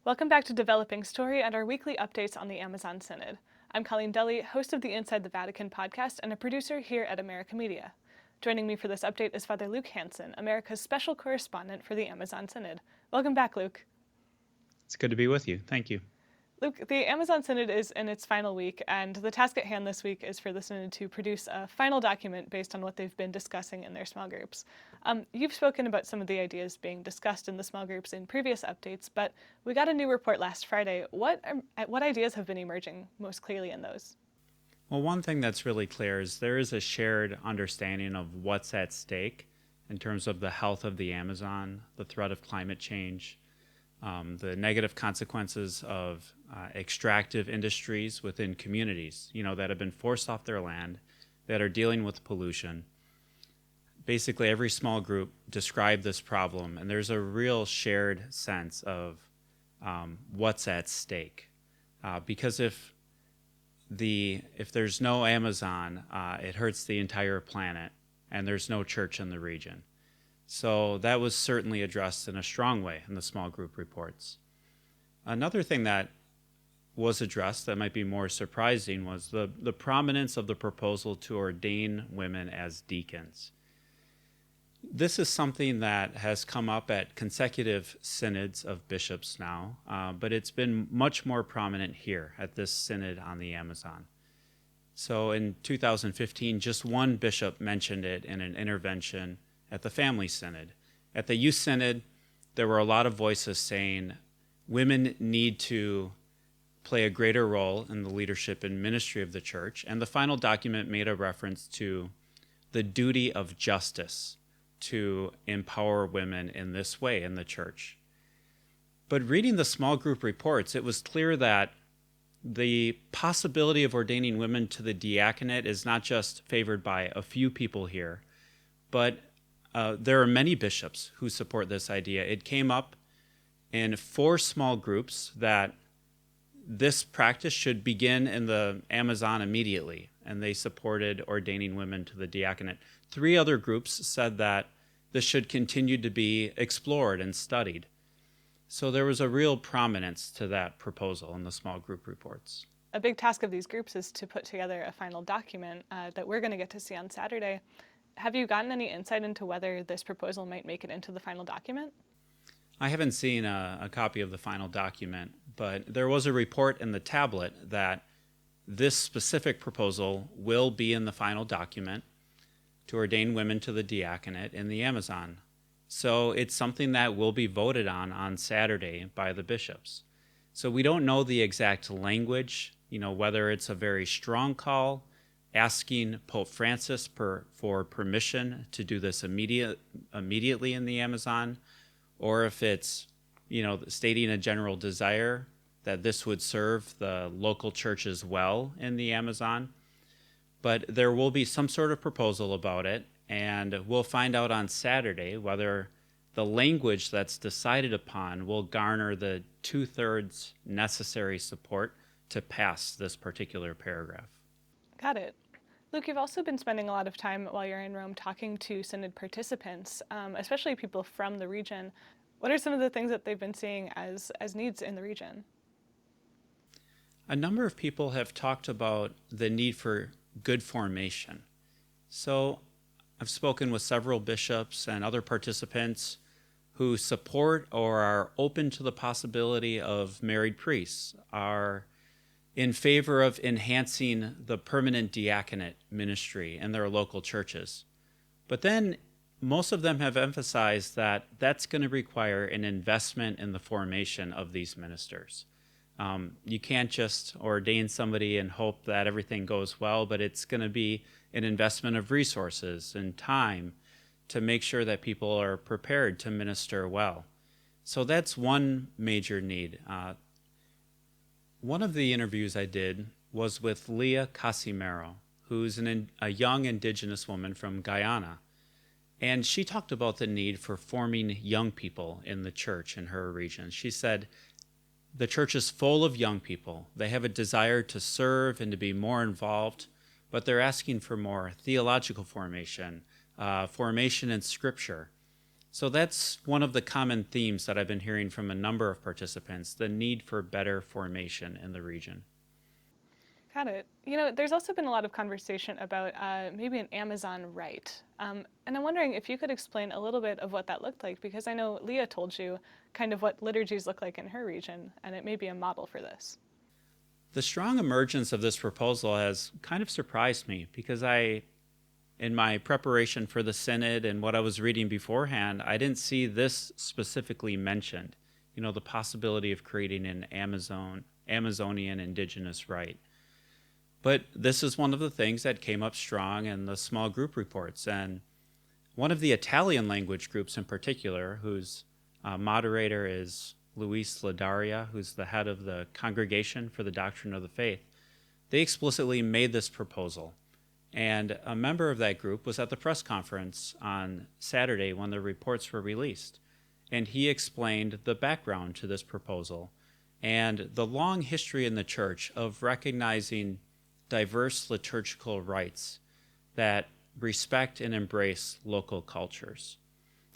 Welcome back to Developing Story and our weekly updates on the Amazon Synod. I'm Collen Dulle, host of the Inside the Vatican podcast and a producer here at America Media. Joining me for this update is Father Luke Hansen, America's special correspondent for the Amazon Synod. Welcome back, Luke. It's good to be with you. Thank you. Luke, the Amazon Synod is in its final week, and the task at hand this week is for the Synod to produce a final document based on what they've been discussing in their small groups. You've spoken about some of the ideas being discussed in the small groups in previous updates, but we got a new report last Friday. What ideas have been emerging most clearly in those? Well, one thing that's really clear is there is a shared understanding of what's at stake in terms of the health of the Amazon, the threat of climate change, the negative consequences of extractive industries within communities, that have been forced off their land, that are dealing with pollution. Basically, every small group described this problem, and there's a real shared sense of what's at stake. Because if there's no Amazon, it hurts the entire planet, and there's no church in the region. So that was certainly addressed in a strong way in the small group reports. Another thing that was addressed that might be more surprising was the prominence of the proposal to ordain women as deacons. This is something that has come up at consecutive synods of bishops now, but it's been much more prominent here at this synod on the Amazon. So in 2015, just one bishop mentioned it in an intervention at the Family Synod. At the Youth Synod, there were a lot of voices saying women need to play a greater role in the leadership and ministry of the church, and the final document made a reference to the duty of justice to empower women in this way in the church. But reading the small group reports, it was clear that the possibility of ordaining women to the diaconate is not just favored by a few people here, but there are many bishops who support this idea. It came up in 4 small groups that this practice should begin in the Amazon immediately, and they supported ordaining women to the diaconate. 3 other groups said that this should continue to be explored and studied. So there was a real prominence to that proposal in the small group reports. A big task of these groups is to put together a final document that we're going to get to see on Saturday. Have you gotten any insight into whether this proposal might make it into the final document? I haven't seen a copy of the final document, but there was a report in the tablet that this specific proposal will be in the final document to ordain women to the diaconate in the Amazon. So it's something that will be voted on Saturday by the bishops. So we don't know the exact language, whether it's a very strong call, asking Pope Francis for permission to do this immediately in the Amazon, or if it's, stating a general desire that this would serve the local churches well in the Amazon. But there will be some sort of proposal about it, and we'll find out on Saturday whether the language that's decided upon will garner the 2/3 necessary support to pass this particular paragraph. Got it. Luke, you've also been spending a lot of time while you're in Rome talking to Synod participants, especially people from the region. What are some of the things that they've been seeing as needs in the region? A number of people have talked about the need for good formation. So I've spoken with several bishops and other participants who support or are open to the possibility of married priests, are in favor of enhancing the permanent diaconate ministry in their local churches. But then most of them have emphasized that that's going to require an investment in the formation of these ministers. You can't just ordain somebody and hope that everything goes well, but it's going to be an investment of resources and time to make sure that people are prepared to minister well. So that's one major need. One of the interviews I did was with Leah Casimero, who's a young indigenous woman from Guyana. And she talked about the need for forming young people in the church in her region. She said, the church is full of young people. They have a desire to serve and to be more involved, but they're asking for more theological formation, formation in Scripture. So that's one of the common themes that I've been hearing from a number of participants, the need for better formation in the region. Got it. There's also been a lot of conversation about maybe an Amazon rite. And I'm wondering if you could explain a little bit of what that looked like, because I know Leah told you kind of what liturgies look like in her region, and it may be a model for this. The strong emergence of this proposal has kind of surprised me because in my preparation for the Synod and what I was reading beforehand, I didn't see this specifically mentioned. The possibility of creating an Amazonian indigenous rite. But this is one of the things that came up strong in the small group reports. And one of the Italian language groups in particular, whose moderator is Luis Ladaria, who's the head of the Congregation for the Doctrine of the Faith, they explicitly made this proposal. And a member of that group was at the press conference on Saturday when the reports were released. And he explained the background to this proposal and the long history in the church of recognizing diverse liturgical rites that respect and embrace local cultures.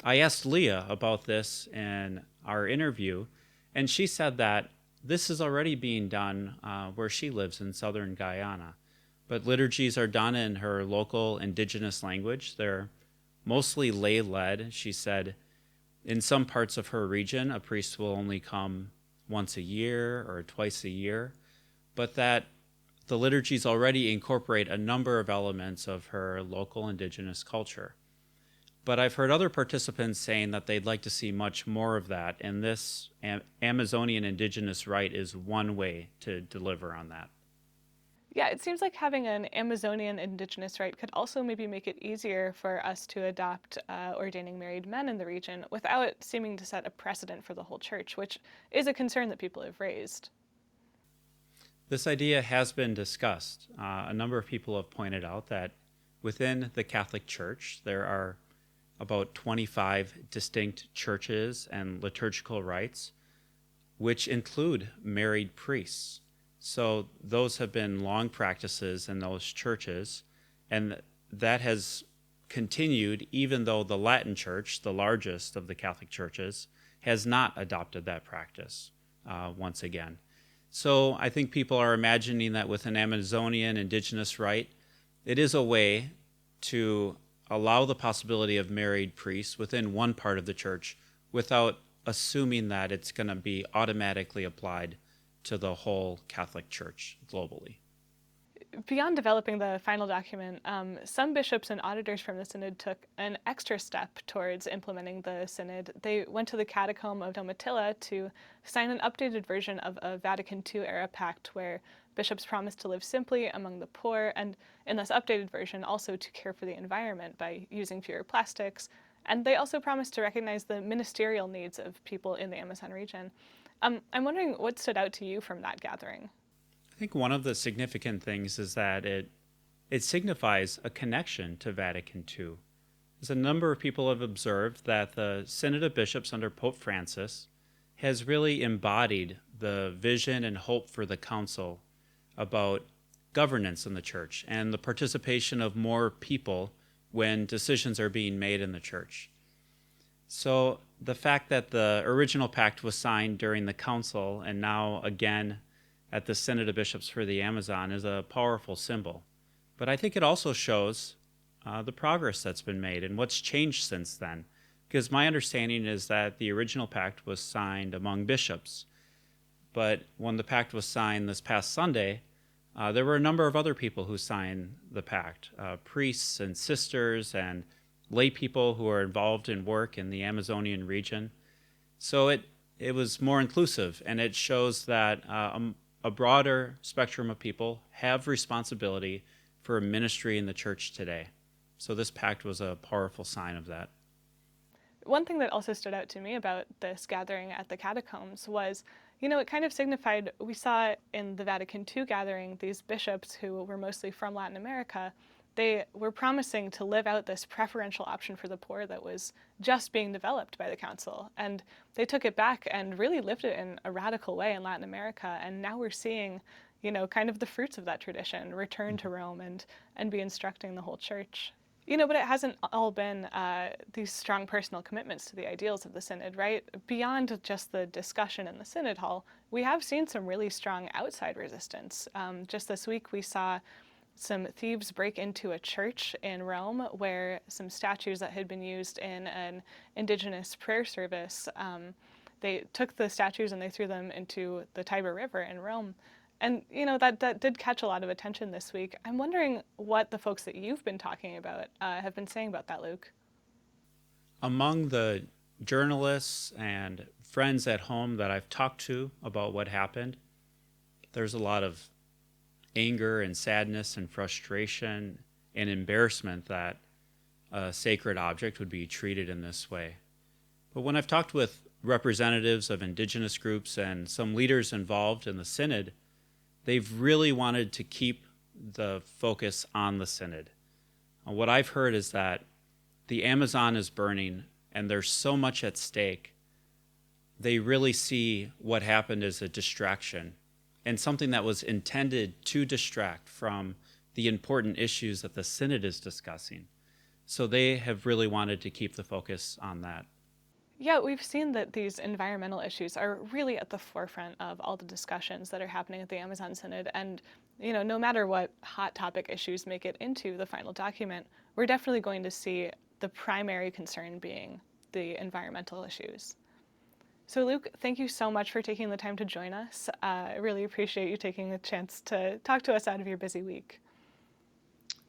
I asked Leah about this in our interview, and she said that this is already being done where she lives in southern Guyana. But liturgies are done in her local indigenous language. They're mostly lay-led. She said in some parts of her region, a priest will only come once a year or twice a year, but that the liturgies already incorporate a number of elements of her local indigenous culture. But I've heard other participants saying that they'd like to see much more of that, and this Amazonian indigenous rite is one way to deliver on that. Yeah, it seems like having an Amazonian indigenous rite could also maybe make it easier for us to adopt ordaining married men in the region without seeming to set a precedent for the whole church, which is a concern that people have raised. This idea has been discussed. A number of people have pointed out that within the Catholic Church, there are about 25 distinct churches and liturgical rites, which include married priests. So those have been long practices in those churches, and that has continued even though the Latin Church, the largest of the Catholic churches, has not adopted that practice once again. So I think people are imagining that with an Amazonian indigenous rite, it is a way to allow the possibility of married priests within one part of the church without assuming that it's going to be automatically applied to the whole Catholic Church globally. Beyond developing the final document, some bishops and auditors from the Synod took an extra step towards implementing the Synod. They went to the catacomb of Domitilla to sign an updated version of a Vatican II-era pact where bishops promised to live simply among the poor, and in this updated version also to care for the environment by using fewer plastics. And they also promised to recognize the ministerial needs of people in the Amazon region. I'm wondering what stood out to you from that gathering. I think one of the significant things is that it signifies a connection to Vatican II. As a number of people have observed that the Synod of Bishops under Pope Francis has really embodied the vision and hope for the Council about governance in the Church and the participation of more people when decisions are being made in the Church. So the fact that the original pact was signed during the Council and now again at the Synod of Bishops for the Amazon is a powerful symbol. But I think it also shows the progress that's been made and what's changed since then. Because my understanding is that the original pact was signed among bishops. But when the pact was signed this past Sunday, there were a number of other people who signed the pact, priests and sisters and lay people who are involved in work in the Amazonian region. So it was more inclusive, and it shows that a broader spectrum of people have responsibility for ministry in the church today. So this pact was a powerful sign of that. One thing that also stood out to me about this gathering at the catacombs was, it kind of signified, we saw in the Vatican II gathering, these bishops who were mostly from Latin America, they were promising to live out this preferential option for the poor that was just being developed by the council. And they took it back and really lived it in a radical way in Latin America. And now we're seeing, kind of the fruits of that tradition return to Rome and be instructing the whole church. But it hasn't all been these strong personal commitments to the ideals of the Synod, right? Beyond just the discussion in the Synod Hall, we have seen some really strong outside resistance. Just this week, we saw some thieves break into a church in Rome where some statues that had been used in an indigenous prayer service, they took the statues and they threw them into the Tiber River in Rome. And, that did catch a lot of attention this week. I'm wondering what the folks that you've been talking about have been saying about that, Luke. Among the journalists and friends at home that I've talked to about what happened, there's a lot of anger and sadness and frustration and embarrassment that a sacred object would be treated in this way. But when I've talked with representatives of indigenous groups and some leaders involved in the Synod, they've really wanted to keep the focus on the Synod. What I've heard is that the Amazon is burning and there's so much at stake. They really see what happened as a distraction and something that was intended to distract from the important issues that the Synod is discussing. So they have really wanted to keep the focus on that. Yeah, we've seen that these environmental issues are really at the forefront of all the discussions that are happening at the Amazon Synod. And, no matter what hot topic issues make it into the final document, we're definitely going to see the primary concern being the environmental issues. So, Luke, thank you so much for taking the time to join us. I really appreciate you taking the chance to talk to us out of your busy week.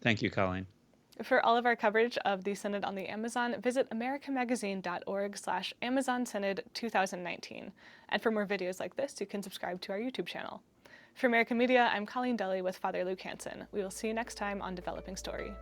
Thank you, Colleen. For all of our coverage of the Synod on the Amazon, visit americamagazine.org/AmazonSynod2019. And for more videos like this, you can subscribe to our YouTube channel. For American Media, I'm Collen Dulle with Father Luke Hansen. We will see you next time on Developing Story.